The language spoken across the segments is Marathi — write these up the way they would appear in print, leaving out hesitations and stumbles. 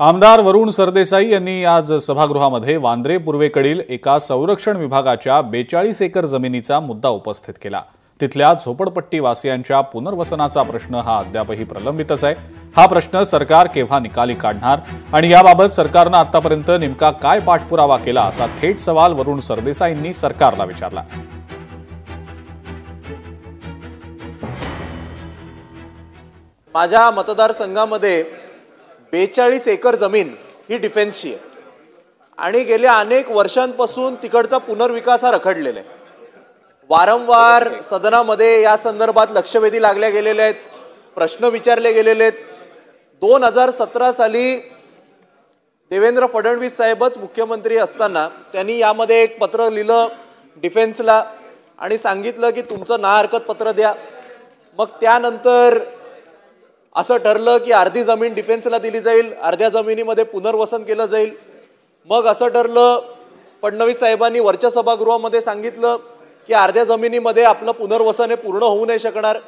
आमदार वरुण सरदेसाई यांनी आज सभागृहामध्ये वांद्रे पूर्वेकडील एका संरक्षण विभागाच्या 42 एकर जमिनीचा मुद्दा उपस्थित केला। तिथल्या झोपडपट्टी वासियांच्या पुनर्वसनाचा प्रश्न हा अद्यापही प्रलंबितच आहे। हा प्रश्न सरकार केव्हा निकाली काढणार आणि याबाबत सरकारने आतापर्यंत नेमका काय पाठपुरावा केला असा थेट सवाल वरुण सरदेसाईंनी सरकारला विचारला। माझ्या मतदारसंघामध्ये 42 एकर जमीन ही डिफेन्सची आहे आणि गेल्या अनेक वर्षांपासून तिकडचा पुनर्विकास हा रखडलेला आहे। वारंवार सदनामध्ये या संदर्भात लक्षवेधी लागल्या गेलेले आहेत, प्रश्न विचारले गेलेले आहेत। 2017 साली देवेंद्र फडणवीस साहेबच मुख्यमंत्री असताना त्यांनी यामध्ये एक पत्र लिहिलं डिफेन्सला आणि सांगितलं की तुमचं ना हरकत पत्र द्या। मग त्यानंतर असं ठरलं की अर्धी जमीन डिफेन्सला दिली जाईल, अर्ध्या जमिनीमध्ये पुनर्वसन केलं जाईल। मग असं ठरलं, फडणवीस साहेबांनी वरच्या सभागृहामध्ये सांगितलं की अर्ध्या जमिनीमध्ये आपलं पुनर्वसन हे पूर्ण होऊ नाही शकणार,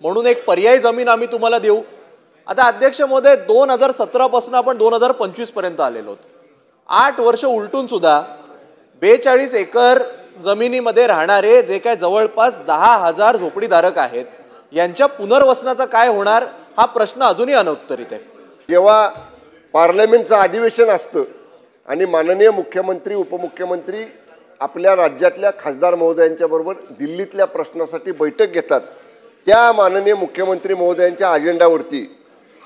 म्हणून एक पर्यायी जमीन आम्ही तुम्हाला देऊ। आता अध्यक्ष महोदय 2017 पासून आपण 2025 पर्यंत आलेलो आहोत। 8 वर्ष उलटून सुद्धा 42 एकर जमिनीमध्ये राहणारे जे काय जवळपास 10,000 झोपडीधारक आहेत यांच्या पुनर्वसनाचा काय होणार हा प्रश्न अजूनही अनउत्तरित आहे। जेव्हा पार्लमेंटचं अधिवेशन असतं आणि माननीय मुख्यमंत्री उपमुख्यमंत्री आपल्या राज्यातल्या खासदार महोदयांच्या बरोबर दिल्लीतल्या प्रश्नासाठी बैठक घेतात, त्या माननीय मुख्यमंत्री महोदयांच्या अजेंडावरती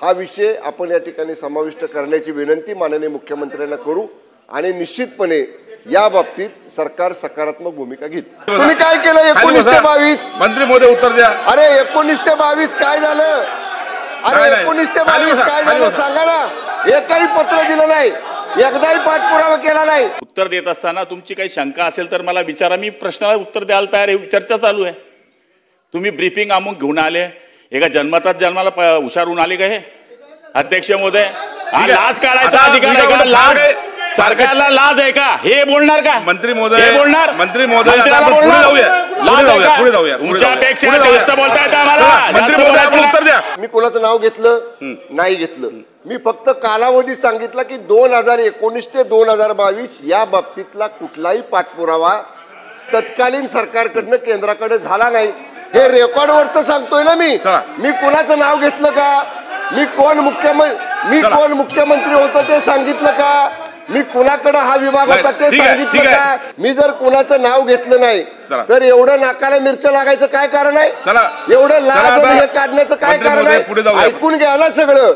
हा विषय आपण या ठिकाणी समाविष्ट करण्याची विनंती माननीय मुख्यमंत्र्यांना करू आणि निश्चितपणे या बाबतीत सरकार सकारात्मक भूमिका घेईल। तुम्ही काय केलं 19 ते 22? मंत्री महोदय उत्तर द्या। अरे 19 ते 22 काय झालं? अरे 19 ते 22 काय झालं सांगा ना। एकही पत्र दिलं नाही, एकदाही पाठपुरावा केला नाही। उत्तर देत असताना तुमची काही शंका असेल तर मला विचारा, मी प्रश्नाला उत्तर द्यायला तयार आहे। चर्चा चालू आहे। तुम्ही ब्रीफिंग अमुक घेऊन आले, एका जन्माला हुशार होऊन आले का हे अध्यक्ष महोदय? लाज काढायचा अधिकार आहे का? लाज सरकारला लाज आहे का? हे बोलणार का मंत्री महोदय? हे बोलणार मंत्री महोदय पुढे जाऊया तुमच्यापेक्षा जास्त बोलतायत आम्हाला। मंत्री महोदय उत्तर द्या। मी कोणाचं नाव घेतलं नाही घेतलं, मी फक्त कालावधी सांगितला की 2019 ते 2022 या बाबतीतला कुठलाही पाठपुरावा तत्कालीन सरकारकडनं केंद्राकडे झाला नाही। हे रेकॉर्डवरचं सांगतोय ना मी कोणाचं नाव घेतलं का? मी कोण मुख्यमंत्री होतो ते सांगितलं का? मी कुणाकडे हा विभाग होता ते सांगितलं का? मी जर कुणाचं नाव घेतलं नाही तर एवढं नाकाला मिरच्या लागायचं काय कारण आहे? एवढं लाज हे काढण्याचं काय कारण आहे? ऐकून घ्या ना सगळं।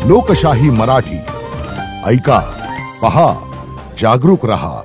लोकशाही मराठी ऐका, पहा, जागरूक रहा।